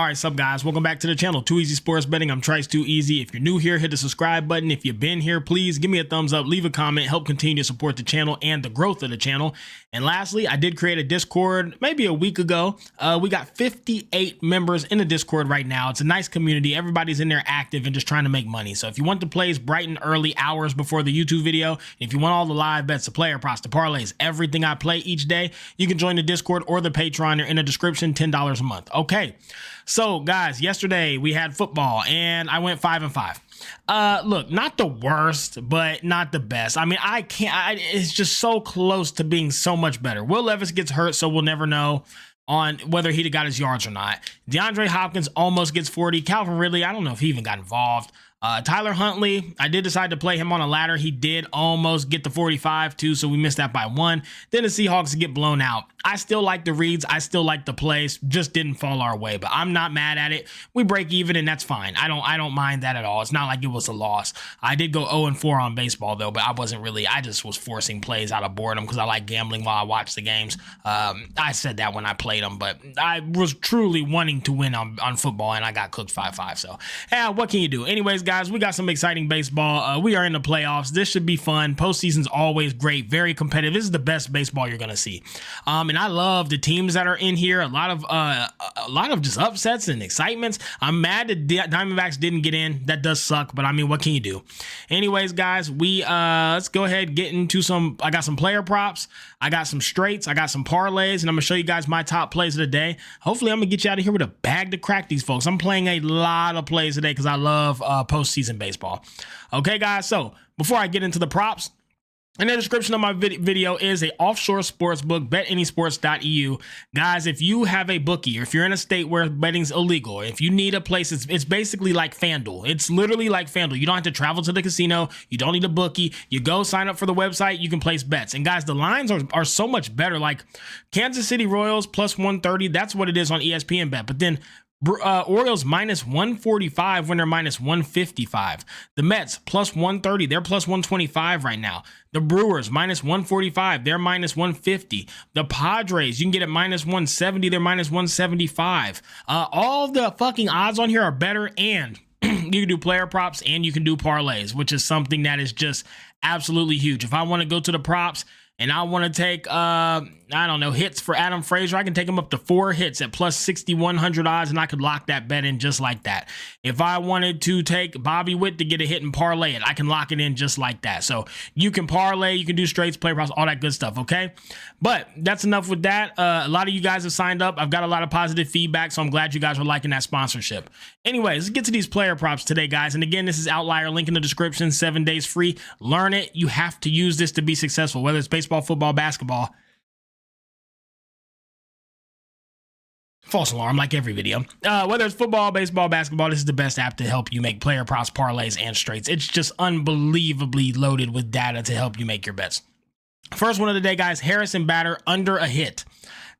All right, sup guys, welcome back to the channel. Too Easy Sports Betting. I'm Trice Too Easy. If you're new here, hit the subscribe button. If you've been here, please give me a thumbs up, leave a comment, help continue to support the channel and the growth of the channel. And lastly, I did create a Discord maybe a week ago. We got 58 members in the Discord right now. It's a nice community. Everybody's in there active and just trying to make money. So if you want the plays bright and early hours before the YouTube video, if you want all the live bets, the player props, the parlays, everything I play each day, you can join the Discord or the Patreon. They're in the description, $10 a month. Okay. So guys, yesterday we had football and I went 5-5. Look, not the worst, but not the best. I mean, it's just so close to being so much better. Will Levis gets hurt, so we'll never know on whether he'd have got his yards or not. DeAndre Hopkins almost gets 40. Calvin Ridley, I don't know if he even got involved. Tyler Huntley, I did decide to play him on a ladder. He did almost get the 45 too, so we missed that by 1. Then the Seahawks get blown out. I still like the reads. I still like the plays. Just didn't fall our way, but I'm not mad at it. We break even and that's fine. I don't mind that at all. It's not like it was a loss. I did go 0-4 on baseball though, but I just was forcing plays out of boredom because I like gambling while I watch the games. I said that when I played them, but I was truly wanting to win on football and I got cooked 5-5. So yeah, what can you do? Anyways, guys, we got some exciting baseball. We are in the playoffs. This should be fun. Postseason's always great, very competitive. This is the best baseball you're gonna see. And I love the teams that are in here. A lot of just upsets and excitements. I'm mad that Diamondbacks didn't get in. That does suck, but I mean, what can you do? Anyways, guys, let's go ahead and get into I got some player props. I got some straights. I got some parlays, and I'm gonna show you guys my top plays of the day. Hopefully, I'm gonna get you out of here with a bag to crack these folks. I'm playing a lot of plays today because I love postseason baseball. Okay, guys. So before I get into the props, in the description of my video is a offshore sports book, betandysports.eu. Guys, if you have a bookie or if you're in a state where betting's illegal, or if you need a place, it's basically like FanDuel. It's literally like FanDuel. You don't have to travel to the casino. You don't need a bookie. You go sign up for the website. You can place bets. And guys, the lines are so much better. Like Kansas City Royals plus 130. That's what it is on ESPN Bet. But then Orioles minus 145 when they're minus 155. The Mets plus 130. They're plus 125 right now. The Brewers minus 145. They're minus 150. The Padres, you can get it minus 170. They're minus 175. All the fucking odds on here are better, and you can do player props and you can do parlays, which is something that is just absolutely huge. If I want to go to the props and I want to take, I don't know, hits for Adam Frazier, I can take him up to 4 hits at plus 6,100 odds, and I could lock that bet in just like that. If I wanted to take Bobby Witt to get a hit and parlay it, I can lock it in just like that. So you can parlay, you can do straights, play props, all that good stuff, okay? But that's enough with that. A lot of you guys have signed up. I've got a lot of positive feedback, so I'm glad you guys are liking that sponsorship. Anyways, let's get to these player props today, guys. And again, this is Outlier, link in the description, 7 days free. Learn it. You have to use this to be successful, whether it's baseball, football, basketball. False alarm, like every video. Whether it's football, baseball, basketball, this is the best app to help you make player props, parlays, and straights. It's just unbelievably loaded with data to help you make your bets. First one of the day, guys, Harrison Bader under a hit.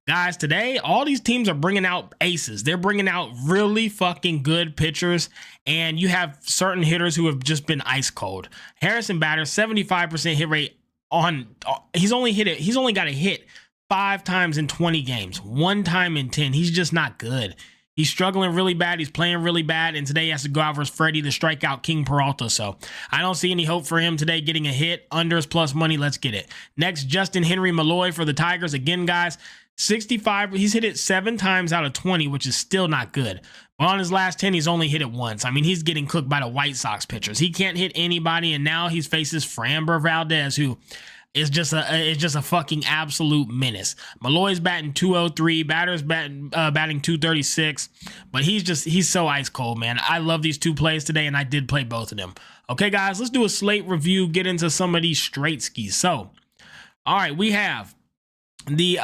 Guys, today, all these teams are bringing out aces. They're bringing out really fucking good pitchers, and you have certain hitters who have just been ice cold. Harrison Bader, 75% hit rate on, he's only got a hit 5 times in 20 games, 1 time in 10. He's just not good. He's struggling really bad. He's playing really bad. And today he has to go out versus Freddie, the strikeout king Peralta. So I don't see any hope for him today getting a hit. Unders plus money. Let's get it. Next, Justin Henry Malloy for the Tigers. Again, guys, 65. He's hit it 7 times out of 20, which is still not good. But on his last 10, he's only hit it once. I mean, he's getting cooked by the White Sox pitchers. He can't hit anybody. And now he faces Framber Valdez, who is just a fucking absolute menace. Malloy's batting 203, Batter's batting 236, but he's so ice cold, man. I love these 2 plays today, and I did play both of them. Okay, guys, let's do a slate review, get into some of these straight skis. So, all right, we have the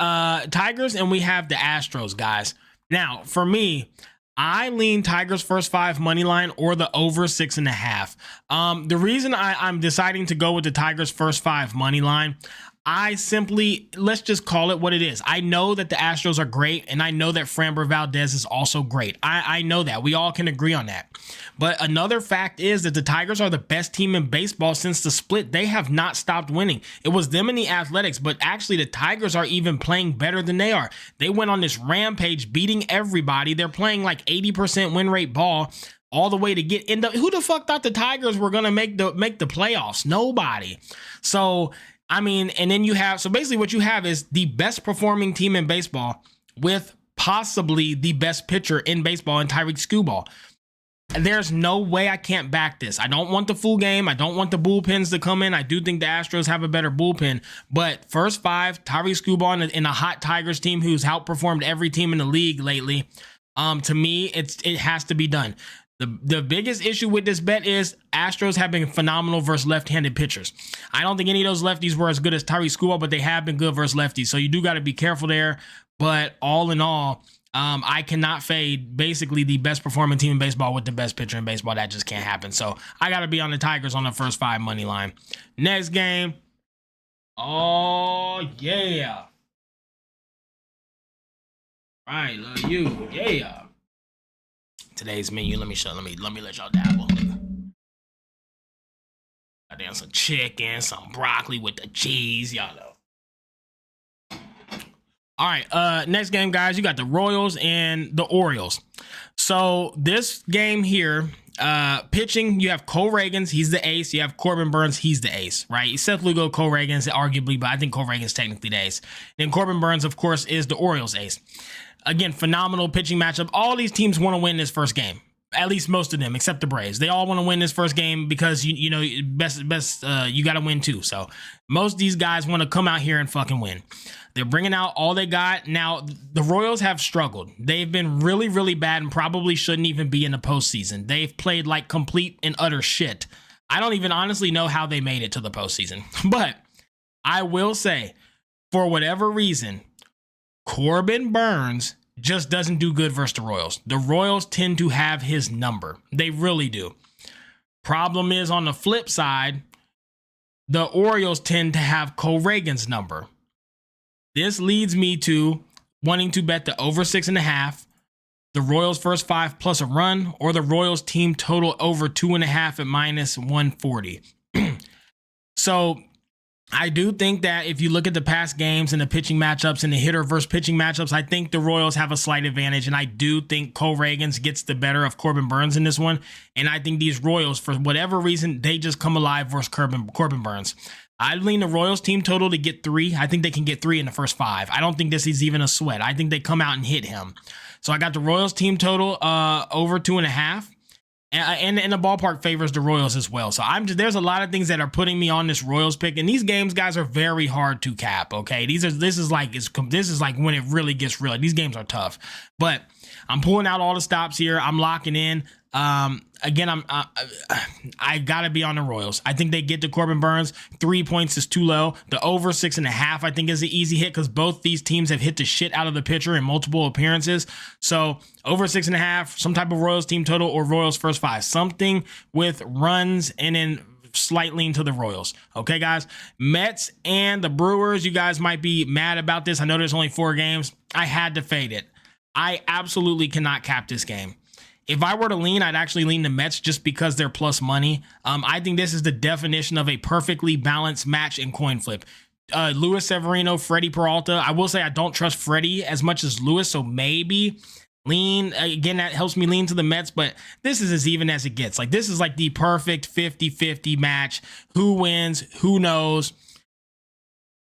Tigers and we have the Astros, guys. Now, for me, I lean Tigers first 5 money line or the over 6.5. The reason I'm deciding to go with the Tigers first 5 money line, let's just call it what it is. I know that the Astros are great, and I know that Framber Valdez is also great. I know that. We all can agree on that. But another fact is that the Tigers are the best team in baseball since the split. They have not stopped winning. It was them and the Athletics, but actually the Tigers are even playing better than they are. They went on this rampage, beating everybody. They're playing like 80% win rate ball all the way to get in. Who the fuck thought the Tigers were going to make the playoffs? Nobody. So I mean, and then so basically what you have is the best performing team in baseball with possibly the best pitcher in baseball in Tyreek Skubal. And there's no way I can't back this. I don't want the full game. I don't want the bullpens to come in. I do think the Astros have a better bullpen, but first five, Tyreek Skubal in a hot Tigers team who's outperformed every team in the league lately. To me, it has to be done. The biggest issue with this bet is Astros have been phenomenal versus left-handed pitchers. I don't think any of those lefties were as good as Tyreek Skubal, but they have been good versus lefties. So you do got to be careful there. But all in all, I cannot fade basically the best performing team in baseball with the best pitcher in baseball. That just can't happen. So I got to be on the Tigers on the first five money line. Next game. Oh, yeah. All right, love you. Yeah. Today's menu, let me let y'all dabble. Goddamn, some chicken, some broccoli with the cheese, y'all know. All right, next game, guys, you got the Royals and the Orioles. So this game here, pitching, you have Cole Reagans, he's the ace. You have Corbin Burns, he's the ace, right? Seth Lugo, Cole Reagans, arguably, but I think Cole Reagans technically the ace. Then Corbin Burns, of course, is the Orioles ace. Again, phenomenal pitching matchup. All these teams want to win this first game. At least most of them, except the Braves. They all want to win this first game because you know best you got to win too. So most of these guys want to come out here and fucking win. They're bringing out all they got. Now the Royals have struggled. They've been really, really bad and probably shouldn't even be in the postseason. They've played like complete and utter shit. I don't even honestly know how they made it to the postseason. But I will say, for whatever reason, Corbin Burns just doesn't do good versus the Royals. The Royals tend to have his number. They really do. Problem is, on the flip side, the Orioles tend to have Cole Reagans' number. This leads me to wanting to bet the over 6.5, the Royals first five plus a run, or the Royals team total over 2.5 at minus 140. So I do think that if you look at the past games and the pitching matchups and the hitter versus pitching matchups, I think the Royals have a slight advantage. And I do think Cole Reagans gets the better of Corbin Burns in this one. And I think these Royals, for whatever reason, they just come alive versus Corbin Burns. I lean the Royals team total to get 3. I think they can get 3 in the first 5. I don't think this is even a sweat. I think they come out and hit him. So I got the Royals team total over 2.5. And the ballpark favors the Royals as well. So there's a lot of things that are putting me on this Royals pick. And these games, guys, are very hard to cap. Okay, this is like when it really gets real. These games are tough. But I'm pulling out all the stops here. I'm locking in. Again, I gotta be on the Royals. I think they get to Corbin Burns. 3 points is too low. The over 6.5, I think, is an easy hit because both these teams have hit the shit out of the pitcher in multiple appearances. So over 6.5, some type of Royals team total or Royals first 5, something with runs and then slight lean to the Royals. Okay, guys. Mets and the Brewers. You guys might be mad about this. I know there's only 4 games. I had to fade it. I absolutely cannot cap this game. If I were to lean, I'd actually lean the Mets just because they're plus money. I think this is the definition of a perfectly balanced match and coin flip. Luis Severino, Freddie Peralta. I will say I don't trust Freddie as much as Luis, so maybe lean. Again, that helps me lean to the Mets, but this is as even as it gets. Like, this is like the perfect 50-50 match. Who wins? Who knows?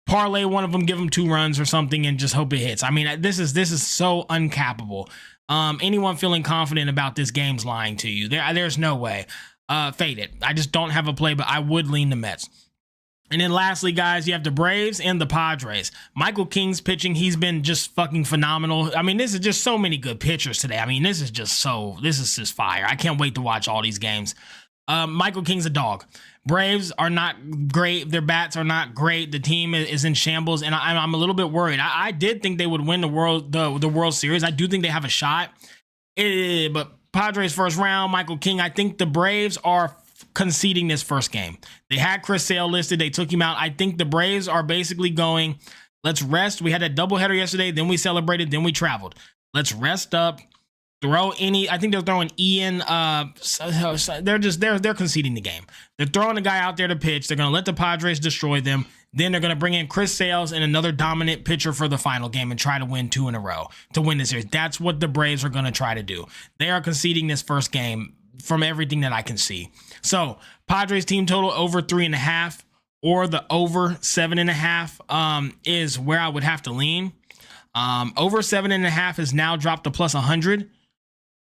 Parlay one of them, give them 2 runs or something, and just hope it hits. I mean, this is so uncappable. Anyone feeling confident about this game's lying to you. There's no way. Fade it. I just don't have a play, but I would lean the Mets. And then lastly, guys, you have the Braves and the Padres. Michael King's pitching. He's been just fucking phenomenal. I mean, this is just so many good pitchers today. I mean, this is just fire. I can't wait to watch all these games. Michael King's a dog. Braves are not great. Their bats are not great. The team is in shambles, and I'm a little bit worried. I did think they would win the World Series. I do think they have a shot. But Padres first round, Michael King. I think the Braves are conceding this first game. They had Chris Sale listed. They took him out. I think the Braves are basically going, let's rest. We had that doubleheader yesterday. Then we celebrated. Then we traveled. Let's rest up. Throw any. I think they're throwing Ian. They're conceding the game. They're throwing a guy out there to pitch. They're going to let the Padres destroy them. Then they're going to bring in Chris Sales and another dominant pitcher for the final game and try to win 2 in a row to win the series. That's what the Braves are going to try to do. They are conceding this first game from everything that I can see. So Padres team total over 3.5 or the over 7.5 is where I would have to lean. Over 7.5 is now dropped to plus 100.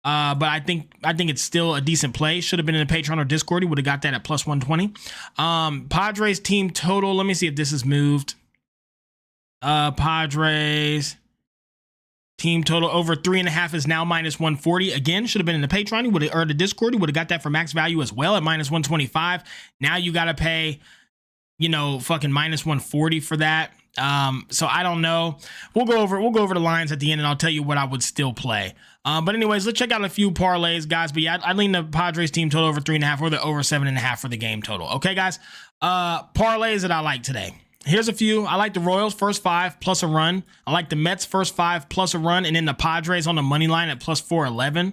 But I think it's still a decent play. Should have been in the Patreon or Discord. You would have got that at plus 120. Padres team total. Let me see if this is moved. Padres team total over 3.5 is now minus 140. Again, should have been in the Patreon. You would have, or the Discord. You would have got that for max value as well at minus 125. Now you got to pay, fucking minus 140 for that. So I don't know. We'll go over the lines at the end and I'll tell you what I would still play. But anyways, let's check out a few parlays, guys. But yeah, I'd lean the Padres team total over 3.5 or the over 7.5 for the game total. Okay, guys. Parlays that I like today. Here's a few. I like the Royals first 5 plus a run. I like the Mets first 5 plus a run, and then the Padres on the money line at plus 411.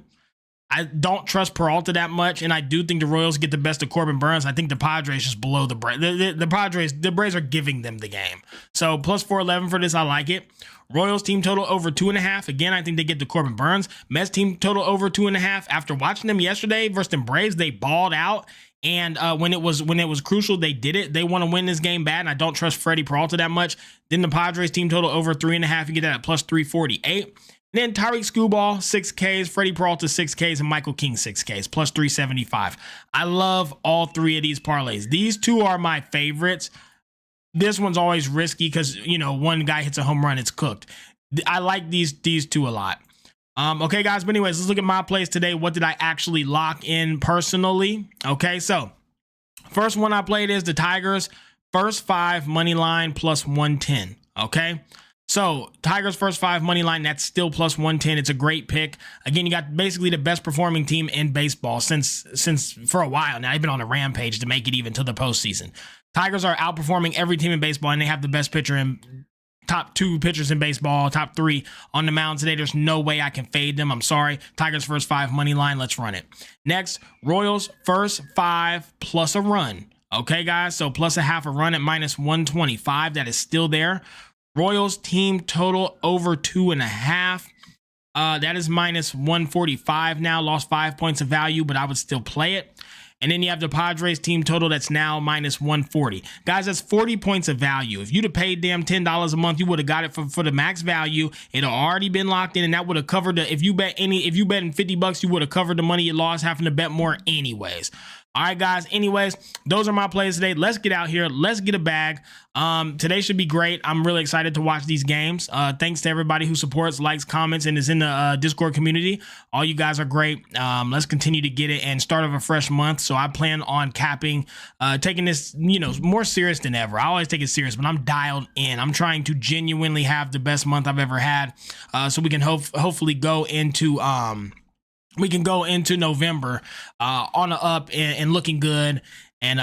I don't trust Peralta that much, and I do think the Royals get the best of Corbin Burns. I think the Padres just blow the Braves. The Braves are giving them the game. So plus 411 for this, I like it. Royals team total over 2.5. Again, I think they get the Corbin Burns. Mets team total over 2.5. After watching them yesterday versus the Braves, they balled out. And when it was crucial, they did it. They want to win this game bad, and I don't trust Freddie Peralta that much. Then the Padres team total over 3.5. You get that at plus 348. Then Tyreek Skubal, 6Ks, Freddie Peralta, 6Ks, and Michael King, 6Ks, plus 375. I love all 3 of these parlays. These 2 are my favorites. This one's always risky because, one guy hits a home run, it's cooked. I like these 2 a lot. Okay, guys, but anyways, let's look at my plays today. What did I actually lock in personally? Okay, so first one I played is the Tigers, first 5 money line plus 110. Okay. So Tigers first 5 money line, that's still plus 110. It's a great pick. Again, you got basically the best performing team in baseball since for a while now. They've been on a rampage to make it even to the postseason. Tigers are outperforming every team in baseball, and they have the best pitcher in top 2 pitchers in baseball, top 3 on the mound today. There's no way I can fade them. I'm sorry. Tigers first 5 money line. Let's run it. Next, Royals first 5 plus a run. Okay, guys. So plus a half a run at minus 125. That is still there. Royals team total over 2.5. That is minus 145 now. Lost 5 points of value, but I would still play it. And then you have the Padres team total that's now minus 140. Guys, that's 40 points of value. If you'd have paid them $10 a month, you would have got it for the max value. It had already been locked in, and that would have covered the, if you bet in $50, you would have covered the money you lost having to bet more anyways. All right, guys. Anyways, those are my plays today. Let's get out here. Let's get a bag. Today should be great. I'm really excited to watch these games. Thanks to everybody who supports, likes, comments, and is in the Discord community. All you guys are great. Let's continue to get it and start of a fresh month. So I plan on taking this, more serious than ever. I always take it serious, but I'm dialed in. I'm trying to genuinely have the best month I've ever had. So we can hopefully go into November on the up and looking good and,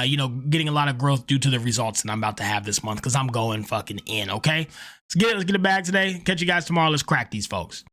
getting a lot of growth due to the results that I'm about to have this month because I'm going fucking in, okay? Let's get a bag today. Catch you guys tomorrow. Let's crack these folks.